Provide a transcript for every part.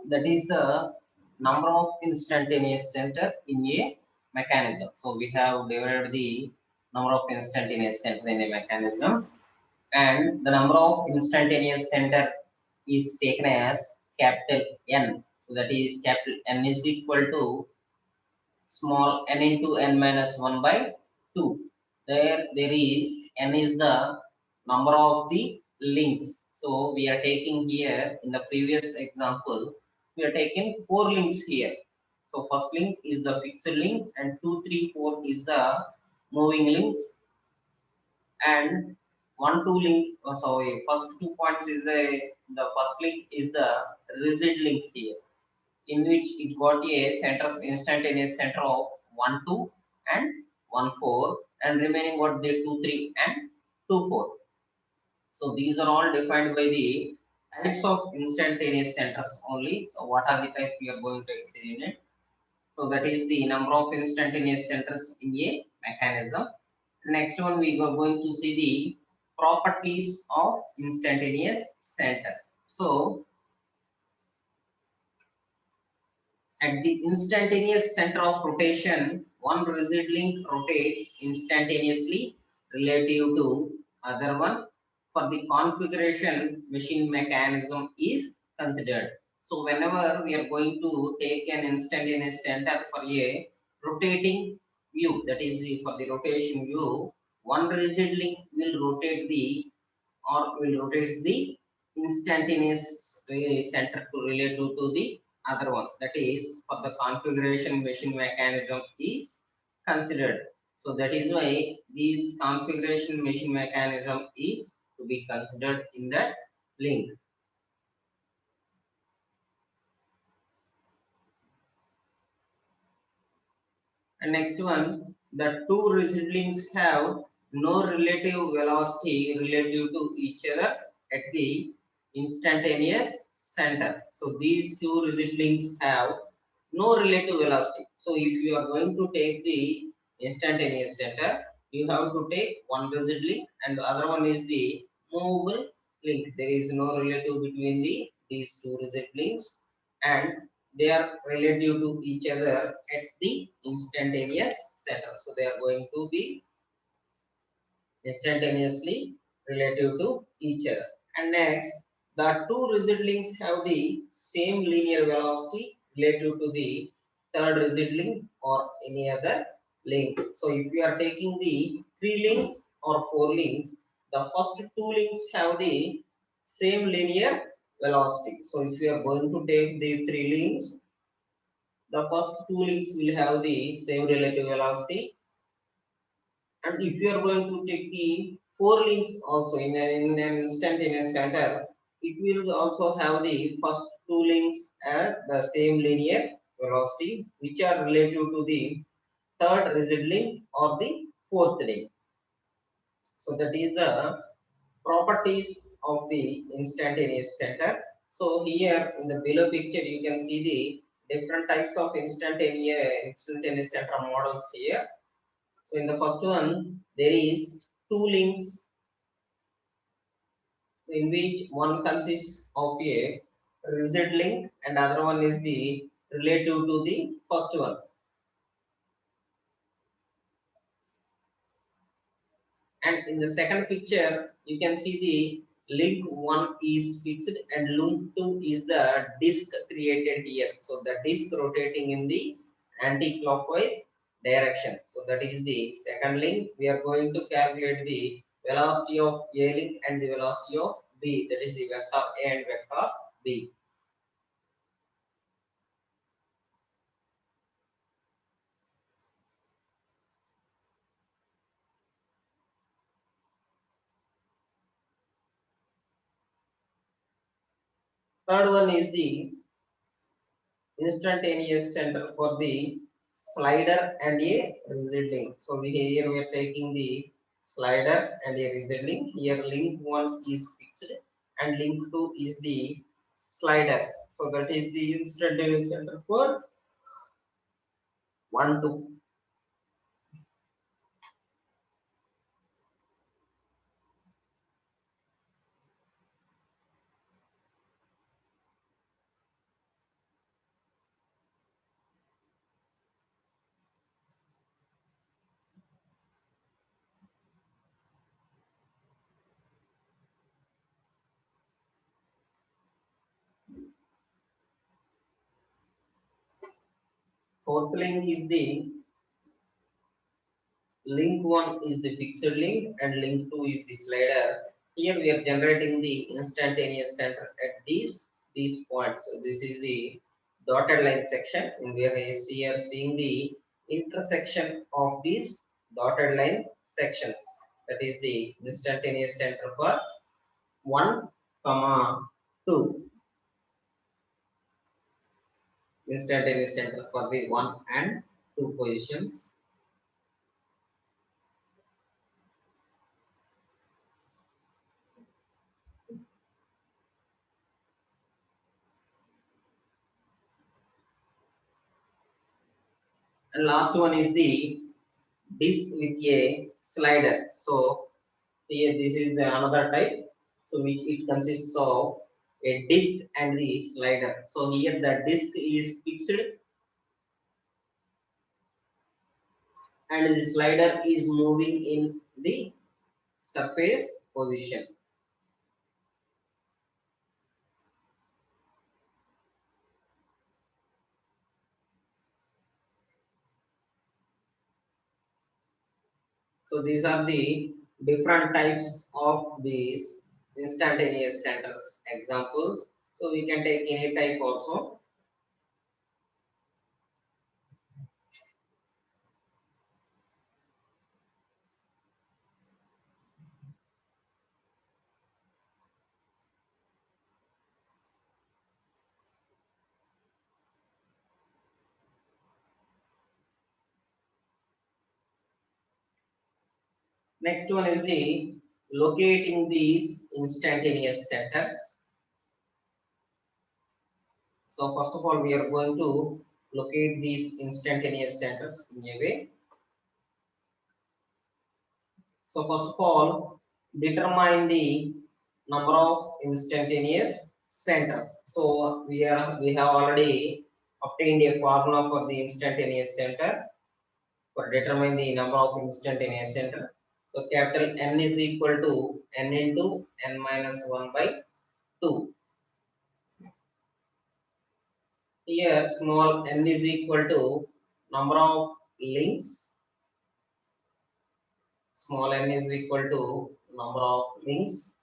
that is the number of instantaneous center in a mechanism. So we have divided the number of instantaneous center in a mechanism, and the number of instantaneous center is taken as capital N. So that is capital N is equal to small n into n minus 1 by 2. There is n is the number of the links. So we are taking here in the previous example, we are taking 4 links here. So first link is the fixed link, and 2, 3, 4 is the moving links, and 1, 2 link. Sorry, first 2 points is the first link is the rigid link here, in which it got a center instantaneous center of 1 2 and 1 4, and remaining what the 2 3 and 2 4. So these are all defined by the types of instantaneous centers only. So what are the types we are going to examine it? So that is the number of instantaneous centers in a mechanism. Next one, we are going to see the properties of instantaneous center. So at the instantaneous center of rotation, one rigid link rotates instantaneously relative to other one. For the configuration, machine mechanism is considered. So whenever we are going to take an instantaneous center for a rotating view, that is for the rotation view, one rigid link will rotate the will rotate the instantaneous center to relative to the other one. That is for the configuration machine mechanism is considered. So that is why this configuration machine mechanism is to be considered in that link. And next one, the two rigid links have no relative velocity relative to each other at the instantaneous center. So these two rigid links have no relative velocity. So if you are going to take the instantaneous center, you have to take one rigid link, and the other one is the movable link. There is no relative between these two rigid links, and they are relative to each other at the instantaneous center. So they are going to be instantaneously relative to each other. And next, the two rigid links have the same linear velocity relative to the third rigid link or any other link. So if you are taking the 3 links or 4 links, the first 2 links have the same linear velocity. So if you are going to take the 3 links, the first 2 links will have the same relative velocity, and if you are going to take the 4 links also in an instantaneous center, it will also have the first 2 links as the same linear velocity, which are relative to the third rigid link or the fourth link. So that is the properties of the instantaneous center. So here in the below picture, you can see the different types of instantaneous center models here. So in the first one, there is 2 links, in which one consists of a rigid link and other one is the relative to the first one. And in the second picture, you can see the link 1 is fixed and link 2 is the disk created here. So the disk rotating in the anti-clockwise direction. So that is the second link. We are going to calculate the velocity of A link and the velocity of B. That is the vector A and vector B. Third one is the instantaneous center for the slider and a rigid link. So here we are taking the slider and a rigid link. Here link 1 is fixed and link 2 is the slider. So that is the instantaneous center for 1 2. Fourth link is the link 1 is the fixed link and link 2 is the slider. Here we are generating the instantaneous center at these points. So this is the dotted line section, and we are here seeing the intersection of these dotted line sections. That is the instantaneous center for 1, 2. Instantaneous center for the 1 and 2 positions. And last one is the disk with a slider. So here this is the another type, so which it consists of a disk and the slider. So here the disk is fixed and the slider is moving in the surface position. So these are the different types of these instantaneous centers examples. So we can take any type also. Next one is the locating these instantaneous centers. So first of all, we are going to locate these instantaneous centers in a way. So first of all, determine the number of instantaneous centers. So we have already obtained a formula for the instantaneous center for determine the number of instantaneous center. So capital N is equal to N into N minus 1 by 2. Here small n is equal to number of links. Small n is equal to number of links.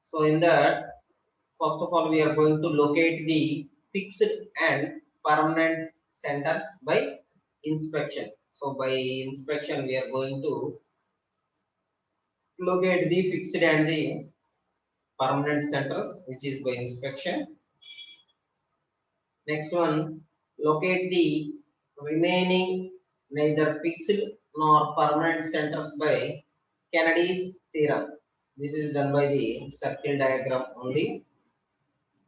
So in that, first of all, we are going to locate the fixed and permanent centers by inspection. So by inspection, we are going to locate the fixed and the permanent centers, which is by inspection. Next one, locate the remaining neither fixed nor permanent centers by Kennedy's theorem. This is done by the circle diagram only.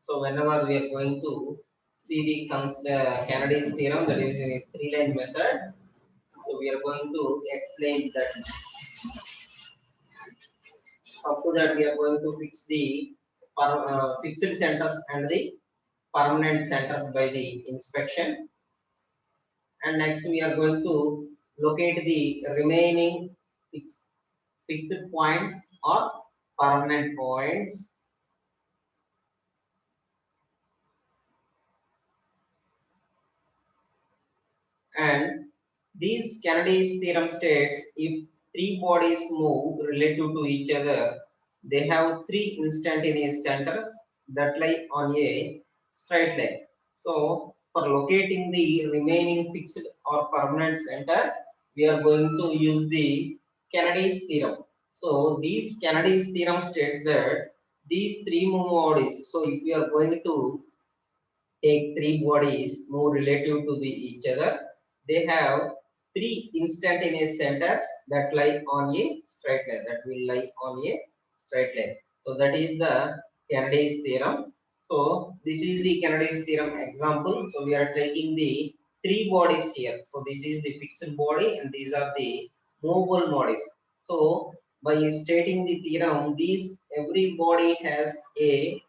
So whenever we are going to see the Kennedy's theorem, that is in a three-line method. So we are going to explain that. After that, we are going to fix the fixed centers and the permanent centers by the inspection. And next we are going to locate the remaining fixed points or permanent points. And these Kennedy's theorem states if three bodies move relative to each other, they have three instantaneous centers that lie on a straight line. So for locating the remaining fixed or permanent centers, we are going to use the Kennedy's theorem. So these Kennedy's theorem states that these three move bodies. So if we are going to take three bodies move relative to each other, they have three instantaneous centers that lie on a straight line, that will lie on a straight line. So that is the Kennedy's theorem. So this is the Kennedy's theorem example. So we are taking the three bodies here. So this is the fixed body and these are the movable bodies. So by stating the theorem, these every body has a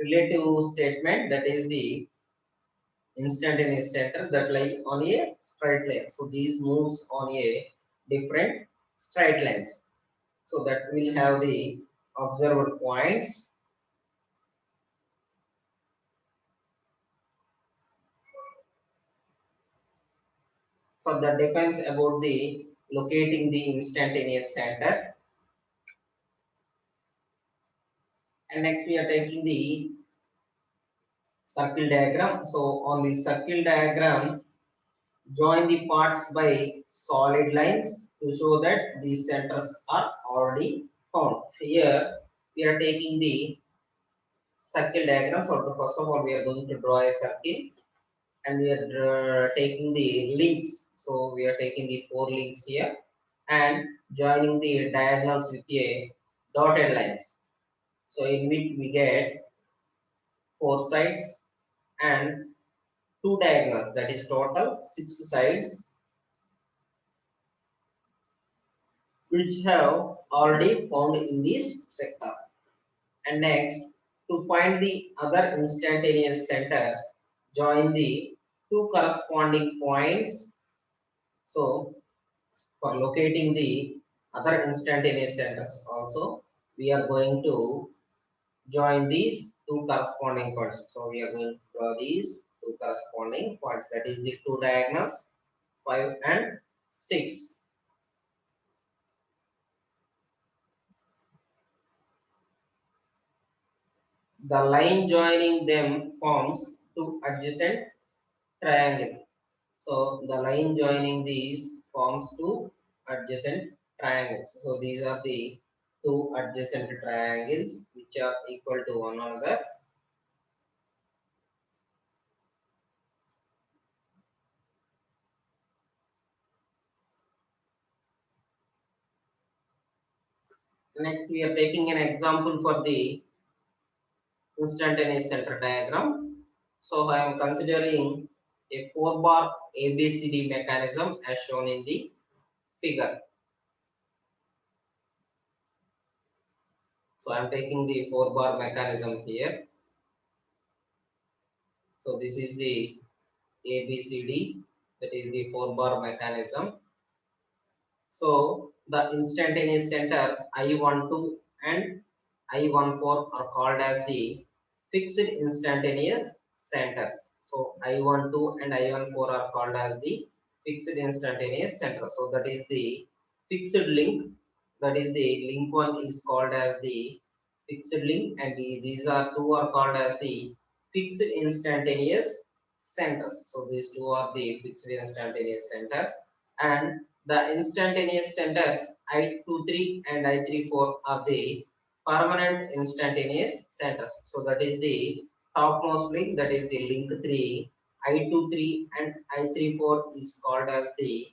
relative statement, that is the instantaneous center that lie on a straight line. So these moves on a different straight lines. So that will have the observed points. So that depends about the locating the instantaneous center. And next we are taking the circle diagram. So on the circle diagram, join the parts by solid lines to show that these centers are already found. Here we are taking the circle diagram. So first of all, we are going to draw a circle and we are taking the links. So we are taking the 4 links here and joining the diagonals with a dotted lines. So in which we get 4 sides and 2 diagonals, that is total 6 sides, which have already found in this sector. And next, to find the other instantaneous centers, join the 2 corresponding points. So for locating the other instantaneous centers also, we are going to join these 2 corresponding points. So we are going to draw these 2 corresponding points, that is the 2 diagonals 5 and 6. The line joining them forms 2 adjacent triangle. So the line joining these forms 2 adjacent triangles. So these are the 2 adjacent triangles which are equal to one another. Next we are taking an example for the instantaneous center diagram. So I am considering a 4 bar ABCD mechanism as shown in the figure. So I am taking the 4 bar mechanism here. So this is the ABCD, that is the 4 bar mechanism. So the instantaneous center I12 and I14 are called as the fixed instantaneous centers. So I12 and I14 are called as the fixed instantaneous center. So that is the fixed link. That is the link 1 is called as the fixed link, and these are 2 are called as the fixed instantaneous centers. So these 2 are the fixed instantaneous centers, and the instantaneous centers I23 and I34 are the permanent instantaneous centers. So that is the topmost link, that is the link 3. I23 and I34 is called as the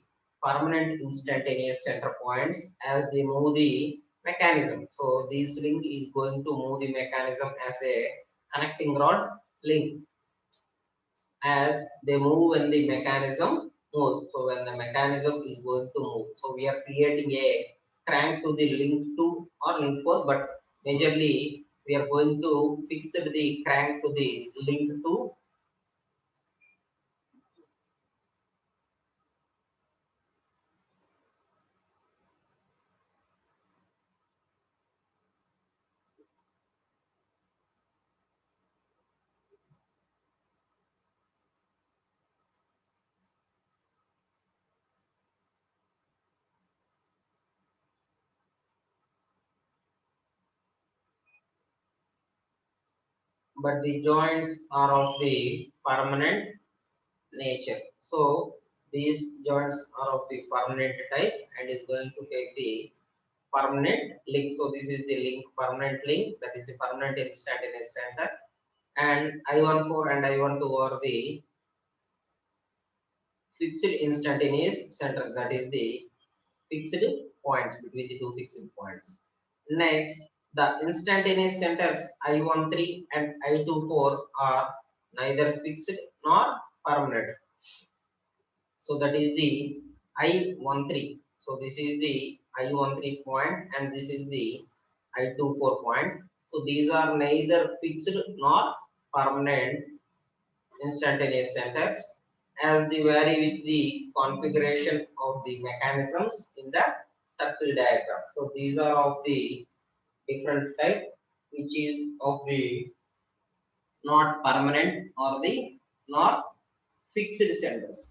permanent instantaneous center points as they move the mechanism. So this link is going to move the mechanism as a connecting rod link as they move when the mechanism moves. So when the mechanism is going to move, so we are creating a crank to the link 2 or link 4, but majorly we are going to fix the crank to the link 2. But the joints are of the permanent nature. So these joints are of the permanent type and is going to take the permanent link. So this is the link, permanent link, that is the permanent instantaneous center, and I14 and I12 are the fixed instantaneous centers, that is the fixed points between the 2 fixed points. Next, the instantaneous centers I13 and I24 are neither fixed nor permanent. So that is the I13. So this is the I13 point and this is the I24 point. So these are neither fixed nor permanent instantaneous centers as they vary with the configuration of the mechanisms in the circle diagram. So these are of the different type, which is of the not permanent or the not fixed centers.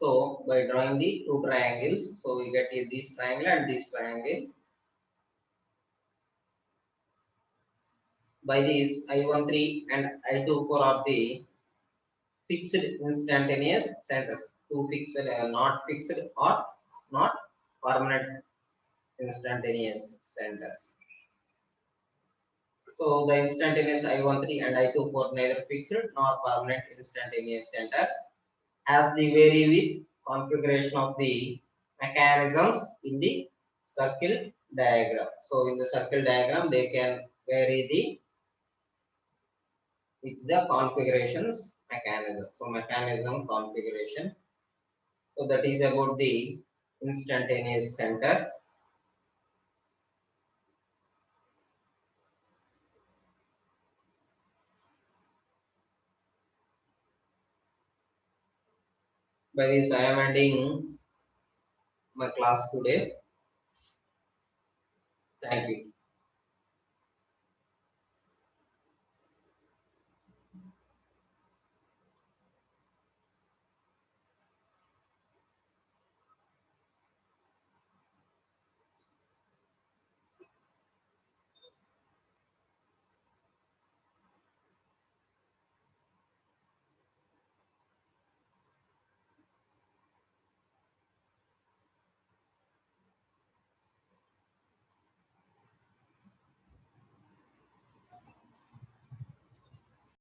So by drawing the two triangles, so we get this triangle and this triangle. By this I13 and I24 are the fixed instantaneous centers. Two fixed, not fixed or not permanent instantaneous centers. So the instantaneous I13 and I24 neither fixed nor permanent instantaneous centers, as they vary with configuration of the mechanisms in the circle diagram. So in the circle diagram, they can vary with the configurations mechanism. So mechanism configuration. So that is about the instantaneous center. By this, I am ending my class today. Thank you.